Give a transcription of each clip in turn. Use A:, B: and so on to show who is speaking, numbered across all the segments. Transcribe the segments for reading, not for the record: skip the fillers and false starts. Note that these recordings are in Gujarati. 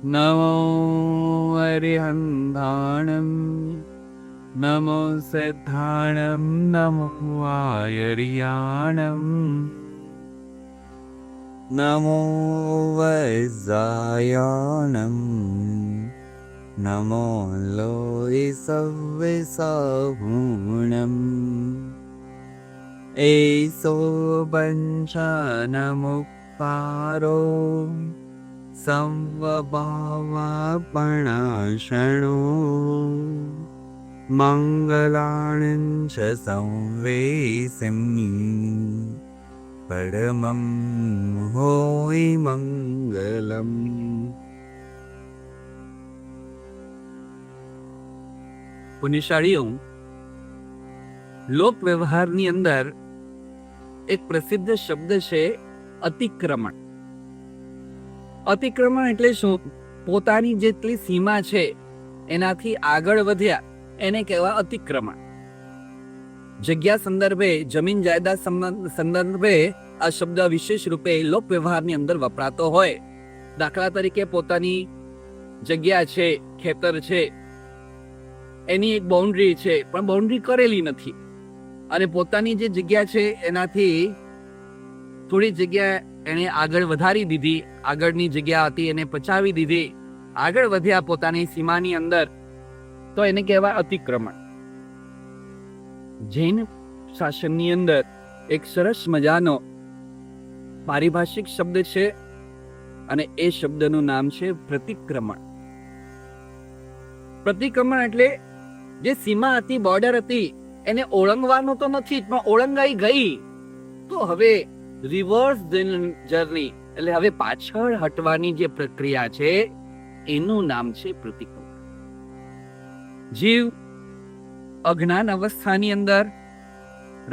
A: નમો અરિહંતાણમ નમો સિદ્ધાણમ નમો આયર્યાણમ નમો વૈઝાયાણમ નમો લોય સવ્યસહૂણમ એસો પંચનમુપારો સંવભાવાપણાશણો મંગલાણંચ સંવેસિમ પરમં હોય મંગલમ. પુણ્યશાળીઓ, લોક વ્યવહારની અંદર એક પ્રસિદ્ધ શબ્દ છે અતિક્રમણ. અતિક્રમણ એટલે શું? પોતાની જેટલી સીમા છે એનાથી આગળ વધ્યા એને કહેવાય અતિક્રમણ. જગ્યા સંદર્ભે, જમીન જાયદાદ સંદર્ભે આ શબ્દ વિશેષ રૂપે લોક વ્યવહારની અંદર વપરાતો હોય. દાખલા તરીકે પોતાની જગ્યા છે, ખેતર છે, એની એક બાઉન્ડ્રી છે, પણ બાઉન્ડ્રી કરેલી નથી, અને પોતાની જે જગ્યા છે એનાથી થોડી જગ્યા એને આગળ વધારી દીધી, આગળની જગ્યા હતી એને પચાવી દીધી, આગળ વધ્યા પોતાની સીમાની અંદર, તો એને કહેવાય અતિક્રમણ. જૈન શાસનની અંદર એક સરસ મજાનો પારિભાષિક શબ્દ છે અને એ શબ્દનું નામ છે પ્રતિક્રમણ. પ્રતિક્રમણ એટલે જે સીમા હતી, બોર્ડર હતી, એને ઓળંગવાનું તો નથી પણ ઓળંગાઈ ગઈ તો હવે રિવર્સ જર્ની એટલે હવે પાછળ હટવાની જે પ્રક્રિયા છે એનું નામ છે પ્રતિક્રમણ. જીવ અજ્ઞાન અવસ્થાની અંદર,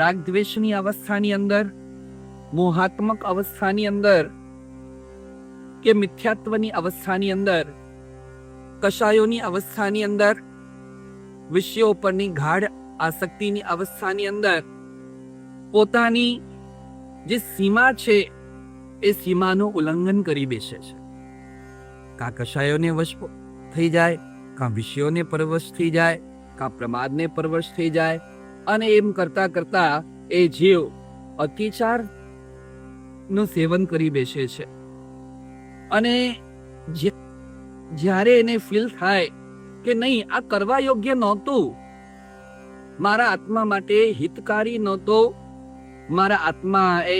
A: રાગદ્વેષની અવસ્થાની અંદર, મોહાત્મક અવસ્થાની અંદર કે મિથ્યાત્વની અવસ્થાની અંદર, કશાયોની અવસ્થાની અંદર, વિષયો પરની ગાઢ આસક્તિની અવસ્થાની અંદર પોતાની જે સીમા છે એ સીમાનું ઉલ્લંઘન કરી બેસે છે. કાં કશાયોને વશ થઈ જાય, કાં વિષયોને પરવશ થઈ જાય, કાં પ્રમાદને પરવશ થઈ જાય, અને એમ કરતા કરતા એ જીવ અત્યાચાર નું સેવન કરી બેસે છે. અને જ્યારે એને ફીલ થાય કે નહીં, આ કરવા યોગ્ય નહોતું, મારા આત્મા માટે હિતકારી નહોતો, મારા આત્મા એ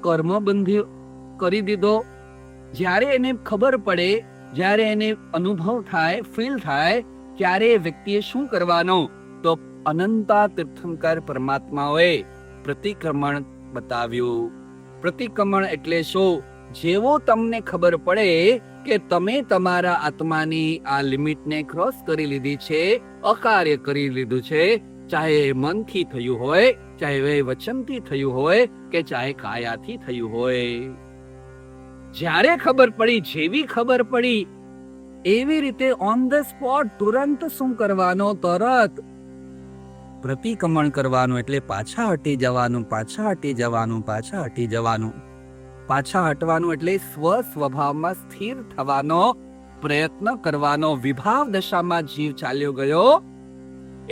A: કર્મબંધી કરી દીધો, જ્યારે એને ખબર પડે, જ્યારે એને અનુભવ થાય, ફીલ થાય, ત્યારે વ્યક્તિએ શું કરવાનું? તો અનંતા તીર્થંકર પરમાત્માઓએ પ્રતિક્રમણ બતાવ્યું. પ્રતિક્રમણ એટલે શું? જેવો તમને ખબર પડે કે તમે તમારા આત્માની આ લિમિટને ક્રોસ કરી લીધી છે, અકાર્ય કરી લીધું છે, ચાહે મનથી થયું હોય, ચાહે વચનથી થયું હોય કે ચાહે કાયાથી થયું હોય, જ્યારે ખબર પડી, જેવી ખબર પડી એવી રીતે ઓન ધ સ્પોટ તુરંત શું કરવાનો? તરત પ્રતિક્રમણ કરવાનું. એટલે પાછા હટી જવાનું, પાછા હટી જવાનું, પાછા હટી જવાનું. પાછા હટવાનું એટલે સ્વભાવમાં સ્થિર થવાનો પ્રયત્ન કરવાનો. વિભાવ દશામાં જીવ ચાલ્યો ગયો,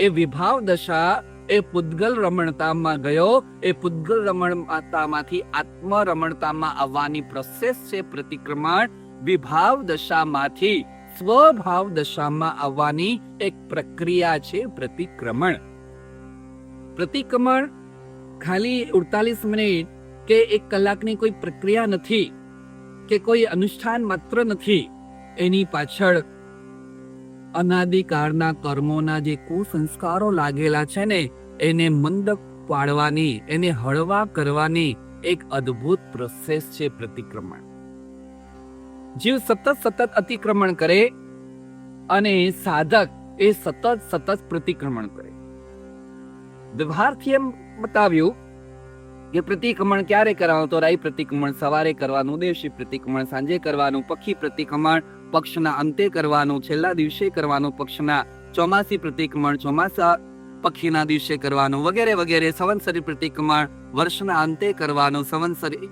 A: એ વિભાવ દશા એ પૂતગલ રમણતામાં ગયો, એ પૂતગલ રમણતામાંથી આત્મ રમણતામાં આવવાની પ્રોસેસ છે પ્રતિક્રમણ. વિભાવ દશામાંથી સ્વભાવ દશામાં આવવાની એક પ્રક્રિયા છે પ્રતિક્રમણ. પ્રતિક્રમણ ખાલી 48 મિનિટ કે 1 કલાકની કોઈ પ્રક્રિયા નથી, કે કોઈ અનુષ્ઠાન માત્ર નથી. એની પાછળ અનાદિકાળના કર્મોના જે કુસંસ્કારો લાગેલા છે ને, એને મંદ પાડવાની, એને હળવા કરવાની એક અદ્ભુત પ્રોસેસ છે પ્રતિક્રમણ. જીવ સતત અતિક્રમણ કરે અને સાધક એ સતત પ્રતિક્રમણ કરે. વ્યવહારથી એમ બતાવ્યું કે પ્રતિક્રમણ ક્યારે કરવાનું? તો રાઈ પ્રતિક્રમણ સવારે કરવાનું, દેવશી પ્રતિક્રમણ સાંજે કરવાનું, પક્ષી પ્રતિક્રમણ પક્ષના અંતે કરવાનું, છેલ્લા દિવસે કરવાનું, પક્ષના ચોમાસી પ્રતિક્રમણ ચોમાસા પક્ષીના દિવસે કરવાનું, વગેરે વગેરે. સંવત્સરી પ્રતિક્રમણ વર્ષના અંતે કરવાનું, સંવત્સરી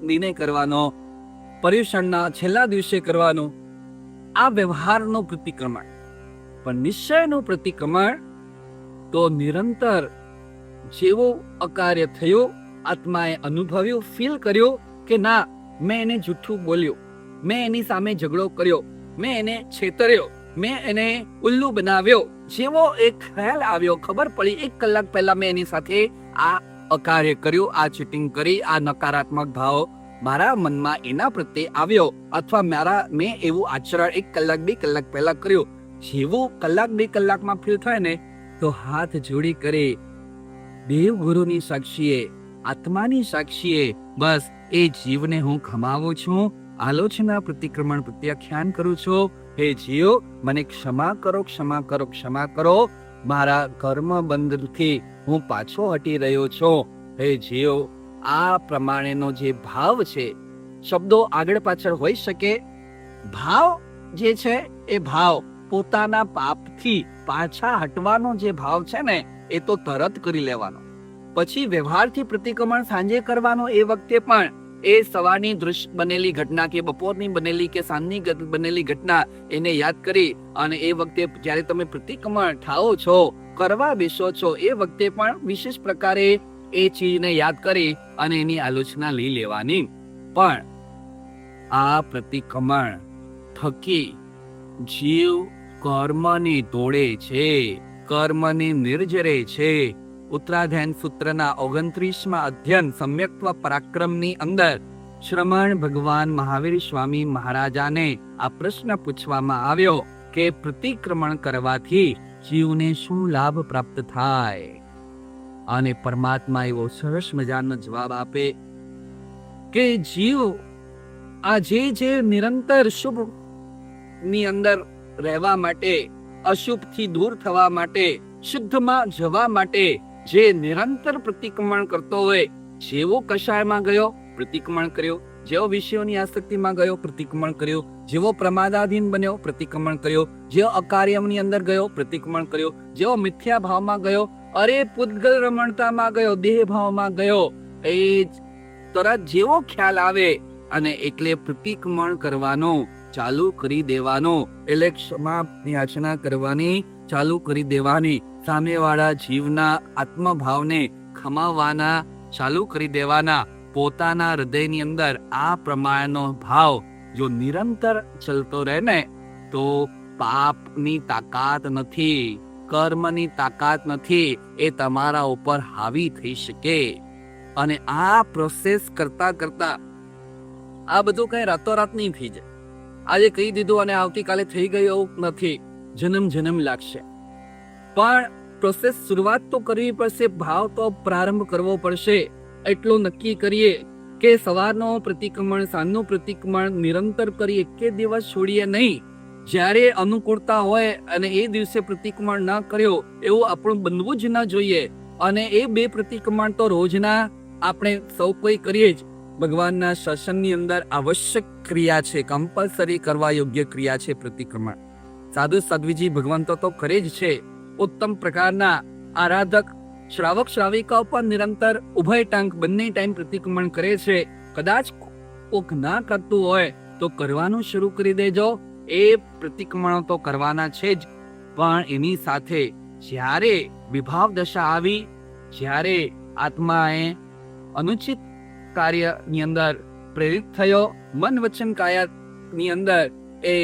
A: દિને કરવાનો, પર્યુષણના છેલ્લા દિવસે કરવાનું. આ વ્યવહારનું પ્રતિક્રમણ. પણ નિશ્ચયનું પ્રતિક્રમણ તો નિરંતર જેવું અકાર્ય થયું, આત્માએ અનુભવ્યું, ફીલ કર્યું કે ના, મેં એને જૂઠું બોલ્યું, મેં એની સામે ઝઘડો કર્યો, મેં એને છેતર્યો, મેં એને ઉલ્લુ બનાવ્યો. જેવો એક ખ્યાલ આવ્યો, ખબર પડી 1 કલાક પહેલા મેં એની સાથે આ અકાર્ય કર્યું, આ ચીટિંગ કરી, આ નકારાત્મક ભાવ મારા મનમાં એના પ્રત્યે આવ્યો, અથવા મેં એવું આચરણ 1 કલાક 2 કલાક પહેલા કર્યું. જેવું કલાક 2 કલાકમાં ફીલ થાય ને, તો હાથ જોડી કરે દેવ ગુરુની સાક્ષીએ, આત્માની સાક્ષીએ, બસ એ જીવને હું ખમાવું છું, આલોચના પ્રતિક્રમણ પ્રત્યાખ્યાન કરું છું. હે જીવ, મને ક્ષમા કરો, ક્ષમા કરો, ક્ષમા કરો. મારા કર્મ બંધથી હું પાછો હટી રહ્યો છું. હે જીવ, આ પ્રમાણેનો જે ભાવ છે, શબ્દો આગળ પાછળ હોઈ શકે, ભાવ જે છે એ ભાવ પોતાના પાપથી પાછા હટવાનો જે ભાવ છે ને, એ તો તરત કરી લેવાનો. પછી વ્યવહારથી પ્રતિક્રમણ સાંજે કરવાનો. એ વખતે પણ એ સવારની દૃશ્ય બનેલી ઘટના કે બપોરની બનેલી કે સાંજની બનેલી ઘટના એને યાદ કરી, અને એ વખતે જ્યારે તમે પ્રતિક્રમણ થાઓ છો, કરવા બેસો છો, એ વખતે પણ વિશેષ પ્રકારે એ ચીજને યાદ કરી અને એની આલોચના લઈ લેવાની. પણ આ પ્રતિક્રમણ થકી જીવ કર્મને તોડે છે, કર્મને નિર્જરે છે. ઉત્તરાધ્યાન સૂત્રના 29મા અધ્યયન સમ્યક્ત્વ પરાક્રમની અંદર શ્રમણ ભગવાન મહાવીર સ્વામી મહારાજાને આ પ્રશ્ન પૂછવામાં આવ્યો કે પ્રતિક્રમણ કરવાથી જીવને શું લાભ પ્રાપ્ત થાય? અને પરમાત્મા એવો સરસ મજાનો જવાબ આપે કે જીવ આ જે નિરંતર શુભ ની અંદર રહેવા માટે, અશુભથી દૂર થવા માટે, શુદ્ધમાં જવા માટે જે નિરંતર પ્રતિક્રમણ કરતો હોય, જેવો કષાયમાં ગયો પ્રતિક્રમણ કર્યો, જેવો વિષયોની આસક્તિમાં ગયો પ્રતિક્રમણ કર્યો, જેવો પ્રમાદાધીન બન્યો પ્રતિક્રમણ કર્યો, જેવો અકાર્યની અંદર ગયો પ્રતિક્રમણ કર્યો, જેવો મિથ્યા ભાવમાં ગયો, અરે પૂતગલ રમણતામાં ગયો, દેહ ભાવમાં ગયો, એ તરત જેવો ખ્યાલ આવે અને એટલે પ્રતિક્રમણ કરવાનો ચાલુ કરી દેવાનો, એટલે ક્ષમા યાચના કરવાની ચાલુ કરી દેવાની, સામેવાળા જીવના આત્મભાવને ખમાવવાના ચાલુ કરી દેવાના. પોતાના હૃદયની અંદર આ પ્રમાણનો ભાવ જો નિરંતર ચલતો રહે ને, તો પાપની તાકાત નથી, કર્મની તાકાત નથી, એ તમારા ઉપર હાવી થઈ શકે. અને આ પ્રોસેસ કરતા કરતા આ બધું કઈ રાતોરાત નહીં થઈ જાય. આજે કહી દીધું અને આવતીકાલે થઈ ગયું નથી, જન્મ લાગશે. પણ પ્રોસેસ શરૂઆત તો કરવી પડશે, ભાવ તો પ્રારંભ કરવો પડશે. એટલું નક્કી કરીએ કે સવારનો પ્રતિક્રમણ, સાંજનું પ્રતિક્રમણ નિરંતર કરીએ, કે દિવસ છોડીએ નહીં. જ્યારે અનુકૂળતા હોય અને એ દિવસે પ્રતિક્રમણ ન કર્યો એવું આપણું બનવું જ ન જોઈએ. અને એ 2 પ્રતિક્રમણ તો રોજના આપણે સૌ કોઈ કરીએ જ. ભગવાનના શાસનની અંદર આવશ્યક ક્રિયા છે, કમ્પલસરી કરવા યોગ્ય ક્રિયા છે પ્રતિક્રમણ. સાધુ સાધ્વીજી ભગવંતો તો કરે જ છે. ઉત્તમ પ્રકારના આરાધક શ્રાવક શ્રાવિકાઓ પણ નિરંતર ઉભય ટાંક બંને ટાઈમ પ્રતિક્રમણ કરે છે. કદાચ કોક ના કરતું હોય તો કરવાનું શરૂ કરી દેજો. એ પ્રતિક્રમણો તો કરવાના છે જ, પણ એની સાથે જ્યારે વિભાવ દશા આવી, જ્યારે આત્માએ અનુચિત કાર્યની અંદર પ્રેરિત થયો, મન વચન કાયાની અંદર એ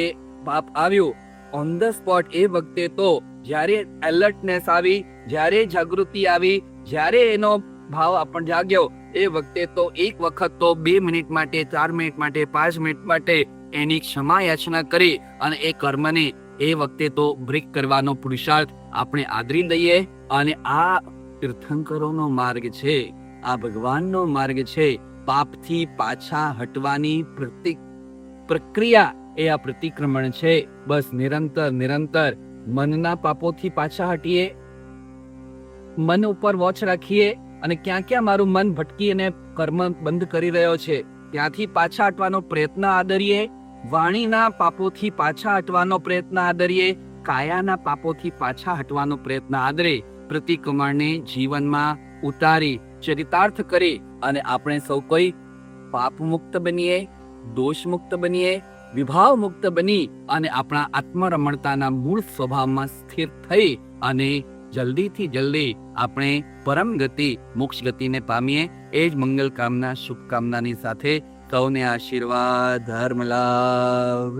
A: પાપ આવ્યું, ઓન ધ સ્પોટ એ વખતે તો જ્યારે એલર્ટનેસ આવી, જ્યારે જાગૃતિ આવી, જ્યારે એનો ભાવ આપણને જાગ્યો, એ વખતે તો એક વખત તો 2 મિનિટ માટે, 4 મિનિટ માટે, 5 મિનિટ માટે એની ક્ષમા યાચના કરી અને એ કર્મને એ વખતે તો બ્રેક કરવાનો પુરુષાર્થ આપણે આદરી દઈએ. અને આ તીર્થંકરોનો માર્ગ છે, આ ભગવાનનો માર્ગ છે. પાપથી પાછા હટવાની પ્રક્રિયા એ આ પ્રતિક્રમણ છે. બસ નિરંતર મનના પાપોથી પાછા હટીએ, મન ઉપર વોચ રાખીએ, અને ક્યાં ક્યાં મારું મન ભટકી અને કર્મ બંધ કરી રહ્યો છે ત્યાંથી પાછા હટવાનો પ્રયત્ન આદરીએ. વાણીના પાપોથી પાછા હટવાનો પ્રયત્ન આદરીએ, કાયાના પાપોથી પાછા હટવાનો પ્રયત્ન આદરે. પ્રતિક્રમણને જીવનમાં ઉતારી ચરિતાર્થ કરી અને આપણે સૌ કોઈ પાપ મુક્ત બનીએ, દોષ મુક્ત બનીએ, વિભાવ મુક્ત બની અને આપણા આત્મરમણતાના મૂળ સ્વભાવમાં સ્થિર થઈ અને જલ્દીથી જલ્દી આપણે પરમ ગતિ મોક્ષ ગતિને પામીએ, એ જ મંગલ કામના શુભકામનાની સાથે સૌને આશીર્વાદ, ધર્મ લાભ.